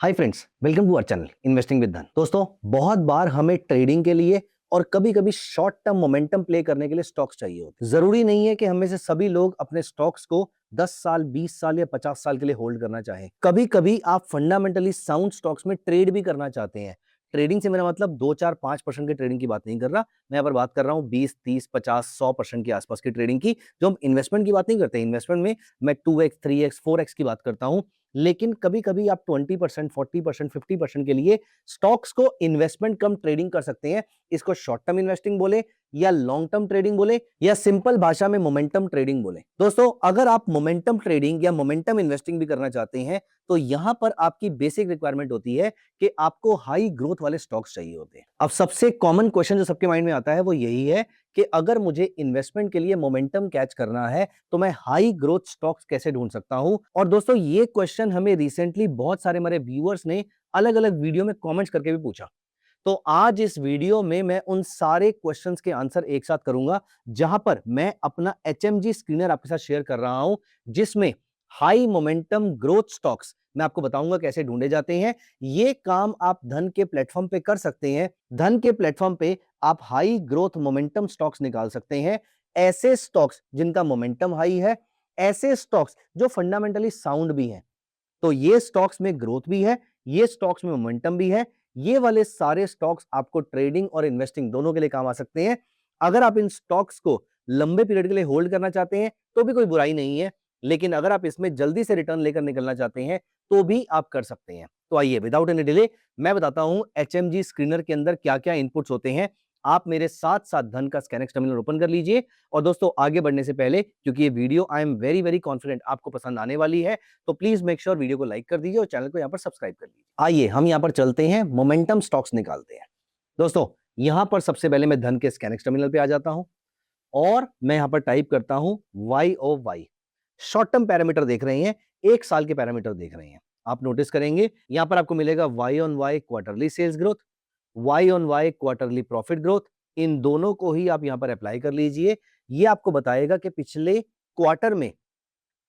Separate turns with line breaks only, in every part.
Hi friends, welcome to our channel investing with Dhan. दोस्तों, बहुत बार हमें ट्रेडिंग के लिए और कभी-कभी शॉर्ट टर्म मोमेंटम प्ले करने के लिए स्टॉक्स चाहिए होते हैं। जरूरी नहीं है कि हम में से सभी लोग अपने स्टॉक्स को 10 साल, 20 साल या 50 साल के लिए होल्ड करना चाहें। कभी-कभी आप फंडामेंटली साउंड स्टॉक्स में ट्रेड भी करना चाहते हैं। ट्रेडिंग से मेरा मतलब 2, 4, 5% की ट्रेडिंग की बात नहीं कर रहा। मैं यहाँ पर बात कर रहा हूँ 20, 30, 50, 100% के आसपास की ट्रेडिंग की, जो हम इन्वेस्टमेंट की बात नहीं करते। इन्वेस्टमेंट में मैं 2x, 3x, 4x की बात करता हूँ। लेकिन कभी-कभी आप 20%, 40%, 50% के लिए स्टॉक्स को इन्वेस्टमेंट कम ट्रेडिंग कर सकते हैं। इसको शॉर्ट टर्म इन्वेस्टिंग बोले या लॉन्ग टर्म ट्रेडिंग बोले या सिंपल भाषा में मोमेंटम ट्रेडिंग बोले। दोस्तों, अगर आप मोमेंटम ट्रेडिंग या मोमेंटम इन्वेस्टिंग भी करना चाहते हैं तो यहां पर आपकी बेसिक रिक्वायरमेंट होती है कि आपको हाई ग्रोथ वाले स्टॉक्स चाहिए होते हैं। अब सबसे कॉमन क्वेश्चन जो सबके माइंड में आता है वो यही है कि अगर मुझे इन्वेस्टमेंट के लिए मोमेंटम कैच करना है तो मैं हाई ग्रोथ स्टॉक्स कैसे ढूंढ सकता हूं। और दोस्तों, ये क्वेश्चन हमें रिसेंटली बहुत सारे हमारे व्यूअर्स ने अलग अलग वीडियो में कमेंट्स करके भी पूछा। तो आज इस वीडियो में मैं उन सारे क्वेश्चंस के आंसर एक साथ करूंगा, जहां पर मैं अपना HMG स्क्रीनर आपके साथ शेयर कर रहा हूं, जिसमें हाई मोमेंटम ग्रोथ स्टॉक्स मैं आपको बताऊंगा कैसे ढूंढे जाते हैं। ये काम आप धन के प्लेटफॉर्म पे कर सकते हैं। धन के प्लेटफॉर्म पे आप हाई ग्रोथ मोमेंटम स्टॉक्स निकाल सकते हैं, ऐसे स्टॉक्स जिनका मोमेंटम हाई है, ऐसे स्टॉक्स जो फंडामेंटली साउंड भी हैं। तो ये स्टॉक्स में ग्रोथ भी है, ये स्टॉक्स में मोमेंटम भी है। ये वाले सारे स्टॉक्स आपको ट्रेडिंग और इन्वेस्टिंग दोनों के लिए काम आ सकते हैं। अगर आप इन स्टॉक्स को लंबे पीरियड के लिए होल्ड करना चाहते हैं तो भी कोई बुराई नहीं है, लेकिन अगर आप इसमें जल्दी से रिटर्न लेकर निकलना चाहते हैं तो भी आप कर सकते हैं। तो आइए, विदाउट एनी डिले मैं बताता हूं HMG स्क्रीनर के अंदर क्या क्या इनपुट्स होते हैं। आप मेरे साथ साथ धन का स्कैनएक्स टर्मिनल ओपन कर लीजिए। और दोस्तों, आगे बढ़ने से पहले, क्योंकि ये video I am very very confident आपको पसंद आने वाली है, तो प्लीज मेक श्योर वीडियो को लाइक कर दीजिए और चैनल को यहाँ पर सब्सक्राइब कर लीजिए। आइए हम यहाँ पर चलते हैं, मोमेंटम स्टॉक्स निकालते हैं। दोस्तों, यहाँ पर सबसे पहले मैं धन के स्कैनएक्स टर्मिनल पे आ जाता हूँ और मैं यहाँ पर टाइप करता हूँ YOY। शॉर्ट टर्म पैरामीटर देख रहे हैं, 1 साल के पैरामीटर देख रहे हैं। आप नोटिस करेंगे यहाँ पर आपको मिलेगा Y on Y quarterly sales growth, Y on Y quarterly profit growth. इन दोनों को ही आप यहाँ पर अप्लाई कर लीजिए। ये आपको बताएगा कि पिछले क्वार्टर में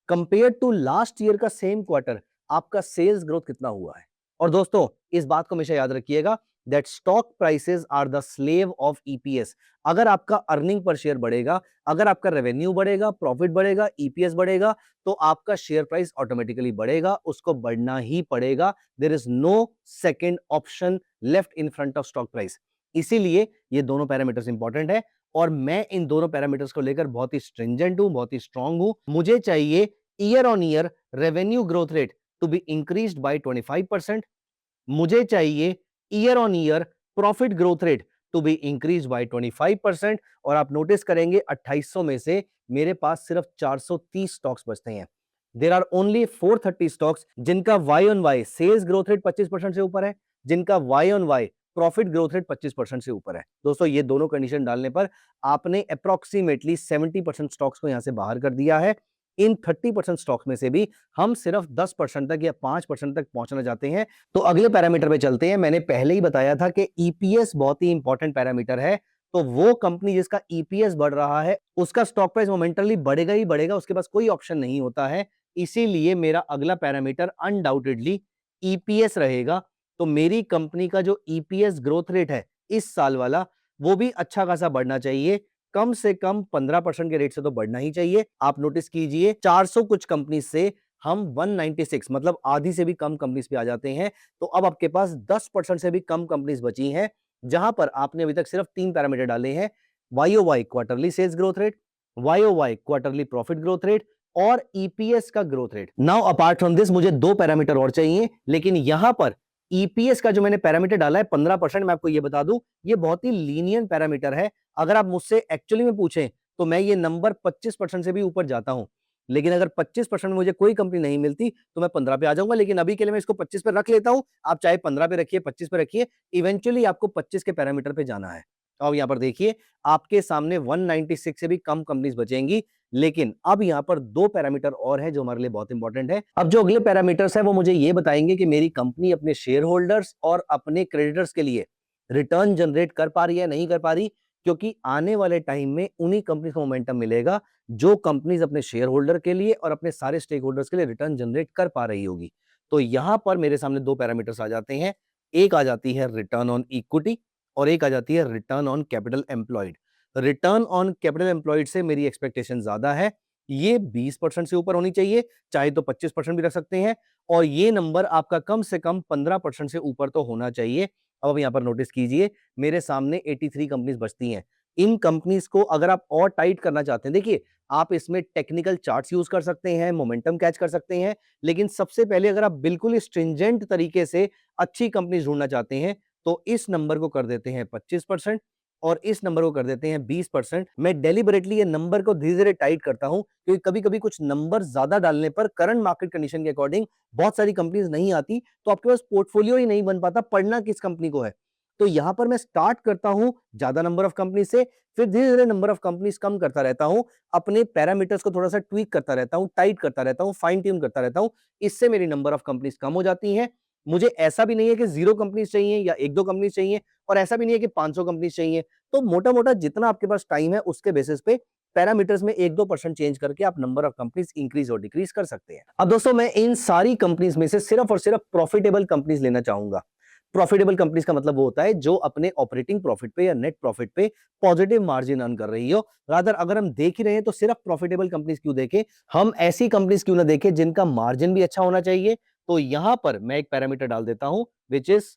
कंपेयर टू लास्ट ईयर का सेम क्वार्टर आपका सेल्स ग्रोथ कितना हुआ है। और दोस्तों, इस बात को हमेशा याद रखिएगा that stock prices are the slave of EPS। अगर आपका अर्निंग पर शेयर बढ़ेगा, अगर आपका रेवेन्यू बढ़ेगा, प्रॉफिट बढ़ेगा, EPS बढ़ेगा, तो आपका शेयर प्राइस ऑटोमेटिकली बढ़ेगा, उसको बढ़ना ही पड़ेगा। There is no second option left in front of stock price. इसीलिए ये दोनों पैरामीटर्स इंपॉर्टेंट है और मैं इन दोनों पैरामीटर्स को लेकर बहुत ही स्ट्रिंजेंट हूं, बहुत ही स्ट्रांग हूं। मुझे चाहिए year on year revenue growth rate to be increased by 25%। मुझे चाहिए year on year profit growth rate to be increase by 25%। और आप नोटिस करेंगे 2800 में से मेरे पास सिर्फ 430 स्टॉक्स बचते हैं। देयर आर ओनली 430 स्टॉक्स जिनका Y on Y sales growth rate 25% से ऊपर है, जिनका Y on Y profit growth rate 25% से ऊपर है। दोस्तों, ये दोनों कंडीशन डालने पर आपने अप्रोक्सीमेटली 70% स्टॉक्स को यहां से बाहर कर दिया है। इन 30% स्टॉक्स में से भी हम सिर्फ 10% तक या 5% तक पहुंचना चाहते हैं। तो अगले पैरामीटर पे चलते हैं। मैंने पहले ही बताया था कि EPS बहुत ही इंपॉर्टेंट पैरामीटर है। तो वो कंपनी जिसका EPS बढ़ रहा है उसका स्टॉक प्राइस मोमेंटली बढ़ेगा ही बढ़ेगा, उसके पास कोई ऑप्शन नहीं होता है। इसीलिए मेरा अगला पैरामीटर अनडाउटेडली EPS रहेगा। तो मेरी कंपनी का जो EPS ग्रोथ रेट है इस साल वाला, वो भी अच्छा खासा बढ़ना चाहिए। कम से कम 15% के रेट से तो बढ़ना ही चाहिए। आप नोटिस कीजिए 400 कुछ कंपनी से हम 196 मतलब आधी से भी कम कंपनीज पे आ जाते हैं। तो अब आपके पास 10% से भी कम कंपनीज बची हैं, जहां पर आपने अभी तक सिर्फ 3 पैरामीटर डाले हैं, YOY quarterly sales growth rate, YOY quarterly profit growth rate और EPS का growth rate. Now apart from this मुझे 2 पैरामीटर और चाहिए, लेकिन यहां पर EPS का जो मैंने पैरामीटर डाला है 15%, मैं आपको ये बता दूं ये बहुत ही लीनियंट पैरामीटर है। अगर आप मुझसे एक्चुअली में पूछें तो मैं ये नंबर 25% से भी ऊपर जाता हूं, लेकिन अगर 25% में मुझे कोई कंपनी नहीं मिलती तो मैं 15 पे आ जाऊंगा। लेकिन अभी के लिए मैं इसको 25 पे रख लेता हूं। आप चाहे 15 पे रखिए, 25 पे रखिए, इवेंचुअली आपको 25 के पैरामीटर पे जाना है। अब यहां पर देखिए आपके सामने 196 से भी कम कंपनीज बचेंगी। लेकिन अब यहां पर 2 पैरामीटर और हैं जो हमारे लिए बहुत इंपॉर्टेंट है। अब जो अगले पैरामीटर्स है वो मुझे ये बताएंगे कि मेरी कंपनी अपने शेयर होल्डर्स और अपने क्रेडिटर्स के लिए रिटर्न जनरेट कर पा रही है, नहीं कर पा रही। क्योंकि आने वाले टाइम में उन्हीं कंपनी को मोमेंटम मिलेगा जो कंपनीज अपने शेयर होल्डर के लिए और अपने सारे स्टेक होल्डर्स के लिए रिटर्न जनरेट कर पा रही होगी। तो यहां पर मेरे सामने दो पैरामीटर्स आ जाते हैं। एक आ जाती है रिटर्न ऑन इक्विटी और एक आ जाती है return on capital employed. Return on capital employed से मेरी एक्सपेक्टेशन ज्यादा है, ये 20% से ऊपर होनी चाहिए, चाहे तो 25% भी रख सकते हैं, और ये नंबर आपका कम से कम 15% से ऊपर तो होना चाहिए। अब यहां पर नोटिस कीजिए, मेरे सामने 83 कंपनीज बचती हैं। इन कंपनीज को अगर आप और टाइट करना चाहते हैं, देखिए आप इसमें टेक्निकल चार्ट्स यूज कर सकते हैं, मोमेंटम कैच कर सकते हैं, लेकिन सबसे पहले अगर आप बिल्कुल स्ट्रिंजेंट तरीके से अच्छी कंपनीज ढूंढना चाहते हैं तो इस नंबर को कर देते हैं 25% और इस नंबर को कर देते हैं 20%। मैं डेलिबरेटली ये नंबर को धीरे धीरे टाइट करता हूं क्योंकि कभी कभी कुछ नंबर ज्यादा डालने पर करंट मार्केट कंडीशन के अकॉर्डिंग बहुत सारी कंपनीज नहीं आती, तो आपके पास पोर्टफोलियो ही नहीं बन पाता, पढ़ना किस कंपनी को है। तो यहां पर मैं स्टार्ट करता हूं ज्यादा नंबर ऑफ कंपनी से, फिर धीरे धीरे नंबर ऑफ कंपनीज कम करता रहता हूं, अपने पैरामीटर्स को थोड़ा सा ट्वीक करता रहता हूं, टाइट करता रहता हूं, फाइन ट्यून करता रहता हूं। इससे मेरी नंबर ऑफ कंपनीज कम हो जाती हैं। मुझे ऐसा भी नहीं है कि 0 कंपनीज चाहिए या 1-2 कंपनीज चाहिए, और ऐसा भी नहीं है कि 500 कंपनीज चाहिए। तो मोटा मोटा जितना आपके पास टाइम है उसके बेसिस पे पैरामीटर्स में 1-2% चेंज करके आप नंबर ऑफ कंपनीज इंक्रीज और डिक्रीज कर सकते हैं। अब दोस्तों मैं इन सारी कंपनीज में से सिर्फ और सिर्फ प्रॉफिटेबल कंपनीज लेना चाहूंगा। प्रॉफिटेबल कंपनीज का मतलब वो होता है जो अपने ऑपरेटिंग प्रॉफिट पे या नेट प्रॉफिट पे पॉजिटिव मार्जिन अर्न कर रही हो। रादर अगर हम देख ही रहे हैं तो सिर्फ प्रॉफिटेबल कंपनीज क्यों देखें, हम ऐसी कंपनीज क्यों ना देखें जिनका मार्जिन भी अच्छा होना चाहिए। तो यहां पर मैं एक पैरामीटर डाल देता हूं विच इज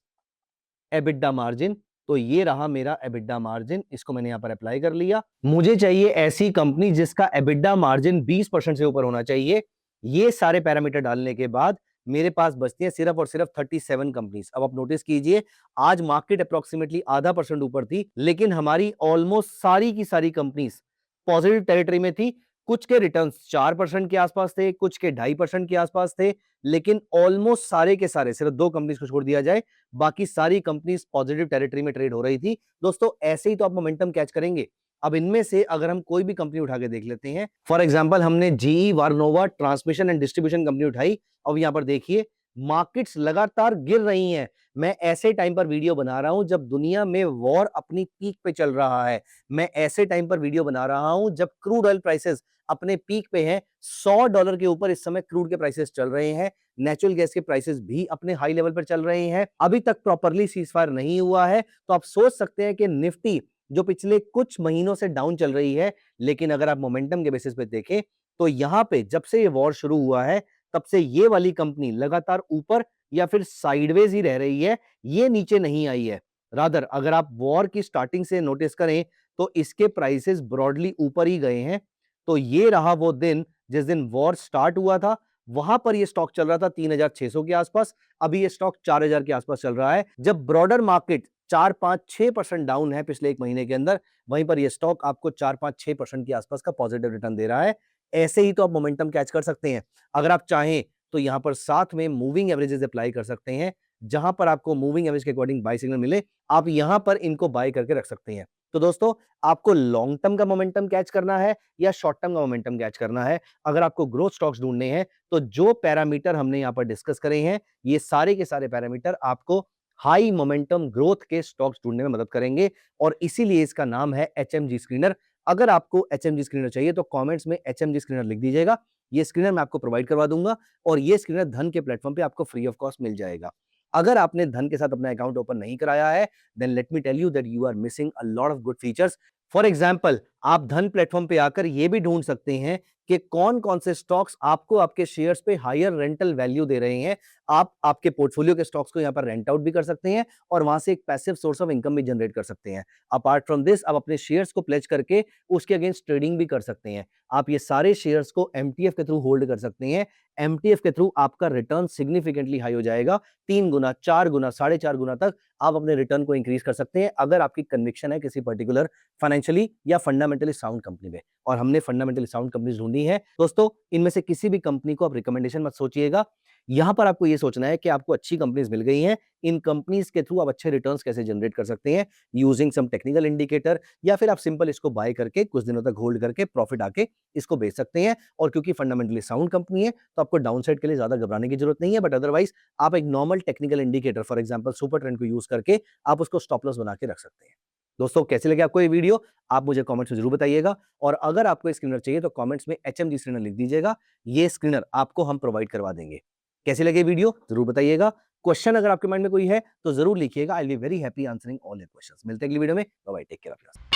एबिडा मार्जिन। तो ये रहा मेरा एबिडा मार्जिन, इसको मैंने यहां पर अप्लाई कर लिया। मुझे चाहिए ऐसी कंपनी जिसका एबिडा मार्जिन 20% से ऊपर होना चाहिए। ये सारे पैरामीटर डालने के बाद मेरे पास बचती है सिर्फ और सिर्फ 37 कंपनीज। अब आप नोटिस कीजिए, आज मार्केट अप्रोक्सीमेटली आधा परसेंट ऊपर थी, लेकिन हमारी ऑलमोस्ट सारी की सारी कंपनीज पॉजिटिव टेरिटरी में थी। कुछ के रिटर्न्स 4% के आसपास थे, कुछ के 2.5% के आसपास थे, लेकिन ऑलमोस्ट सारे के सारे, सिर्फ 2 कंपनीज को छोड़ दिया जाए, बाकी सारी कंपनीज पॉजिटिव टेरिटरी में ट्रेड हो रही थी। दोस्तों ऐसे ही तो आप मोमेंटम कैच करेंगे। अब इनमें से अगर हम कोई भी कंपनी उठा के देख लेते हैं, फॉर एग्जांपल हमने GE Vernova transmission and distribution company उठाई। अब यहां पर देखिए मार्केट्स लगातार गिर रही हैं। मैं ऐसे टाइम पर वीडियो बना रहा हूं जब दुनिया में वॉर अपनी पीक पे चल रहा है। मैं ऐसे टाइम पर वीडियो बना रहा हूं जब क्रूड ऑयल प्राइसेस अपने पीक पे हैं। $100 के ऊपर इस समय क्रूड के प्राइसेस चल रहे हैं। नेचुरल गैस के प्राइसेस भी अपने हाई लेवल पर चल रहे हैं। अभी तक प्रॉपरली सीजफायर नहीं हुआ है, तो आप सोच सकते हैं कि निफ्टी जो पिछले कुछ महीनों से डाउन चल रही है, लेकिन अगर आप मोमेंटम के बेसिस पे देखें तो यहां पे जब से ये वॉर शुरू हुआ है तब से ये वाली कंपनी लगातार ऊपर या फिर साइडवेज ही रह रही है, ये नीचे नहीं आई है। रादर अगर आप वॉर की स्टार्टिंग से नोटिस करें तो इसके प्राइसेस ब्रॉडली ऊपर ही गए हैं। तो ये रहा वो दिन जिस दिन वॉर स्टार्ट हुआ था, वहां पर ये स्टॉक चल रहा था 3600 के आसपास। अभी ये स्टॉक 4000 के आसपास चल रहा है। जब ब्रॉडर मार्केट 4-5-6% डाउन है पिछले एक महीने के अंदर, वहीं पर ये स्टॉक आपको 4-5-6% के आसपास का पॉजिटिव रिटर्न दे रहा है। ऐसे ही तो आप मोमेंटम कैच कर सकते हैं। अगर आप चाहें तो यहां पर साथ में मूविंग एवरेजेस अप्लाई कर सकते हैं। जहां पर आपको मूविंग एवरेज के अकॉर्डिंग बाय सिग्नल मिले, आप यहां पर इनको बाय करके रख सकते हैं। तो दोस्तों आपको लॉन्ग टर्म का मोमेंटम कैच करना है या शॉर्ट टर्म का मोमेंटम कैच करना है, अगर आपको ग्रोथ स्टॉक्स ढूंढने हैं तो जो पैरामीटर हमने यहां पर डिस्कस करे हैं, ये सारे के सारे पैरामीटर आपको हाई मोमेंटम ग्रोथ के स्टॉक्स ढूंढने में मदद करेंगे, और इसीलिए इसका नाम है एचएमजी स्क्रीनर। अगर आपको एचएमजी स्क्रीनर चाहिए तो कमेंट्स में एचएमजी स्क्रीनर लिख दीजिएगा। ये स्क्रीनर मैं आपको प्रोवाइड करवा दूंगा, और ये स्क्रीनर धन के प्लेटफॉर्म पे आपको फ्री ऑफ कॉस्ट मिल जाएगा। अगर आपने धन के साथ अपना अकाउंट ओपन नहीं कराया है, then let me tell you that you are missing a lot of good features. For example, आप धन प्लेटफॉर्म पे आकर ये भी ढूंढ सकते हैं कि कौन कौन से स्टॉक्स आपको आपके शेयर्स पे हायर रेंटल वैल्यू दे रहे हैं। आप आपके पोर्टफोलियो के स्टॉक्स को यहां पर रेंट आउट भी कर सकते हैं और वहां से एक पैसिव सोर्स ऑफ इनकम भी जनरेट कर सकते हैं। अपार्ट फ्रॉम दिस, आप अपने शेयर्स को प्लेज करके उसके अगेंस्ट ट्रेडिंग भी कर सकते हैं। आप ये सारे शेयर्स को एमटीएफ के थ्रू होल्ड कर सकते हैं। एमटीएफ के थ्रू आपका रिटर्न सिग्निफिकेंटली हाई हो जाएगा। 3 गुना, 4 गुना, 4.5 गुना तक आप अपने रिटर्न को इंक्रीज कर सकते हैं, अगर आपकी कन्विक्शन है किसी पर्टिकुलर फाइनेंशियली या फंडामेंटली साउंड कंपनी में। और हमने फंडामेंटली साउंड कंपनीज ढूंढी है। दोस्तों इनमें से किसी भी कंपनी को आप रिकमेंडेशन मत सोचिएगा। यहां पर आपको यह सोचना है कि आपको अच्छी कंपनीज मिल गई हैं, इन कंपनीज के थ्रू आप अच्छे रिटर्न्स कैसे जनरेट कर सकते हैं यूजिंग सम टेक्निकल इंडिकेटर, या फिर आप सिंपल इसको बाय करके कुछ दिनों तक होल्ड करके प्रॉफिट आके इसको बेच सकते हैं। और क्योंकि फंडामेंटली साउंड कंपनी है तो आपको डाउनसाइड के लिए ज्यादा घबराने की जरूरत नहीं है, बट अदरवाइज आप एक normal technical indicator for example super trend को यूज करके आप उसको स्टॉप लॉस बना के रख सकते हैं। दोस्तों कैसे लगे आपको ये वीडियो, आप मुझे कमेंट्स में जरूर बताइएगा। और अगर आपको स्क्रीनर चाहिए तो कमेंट्स में एचएमजी स्क्रीनर लिख दीजिएगा, ये स्क्रीनर आपको हम प्रोवाइड करवा देंगे। कैसी लगी वीडियो जरूर बताइएगा। क्वेश्चन अगर आपके माइंड में कोई है तो जरूर लिखिएगा। I will be very happy answering all your questions. मिलते हैं अगली वीडियो में। Bye bye, take care of yourself.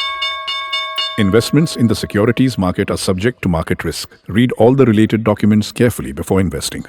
Investments in the securities market are subject to market risk. Read all the related documents carefully before investing.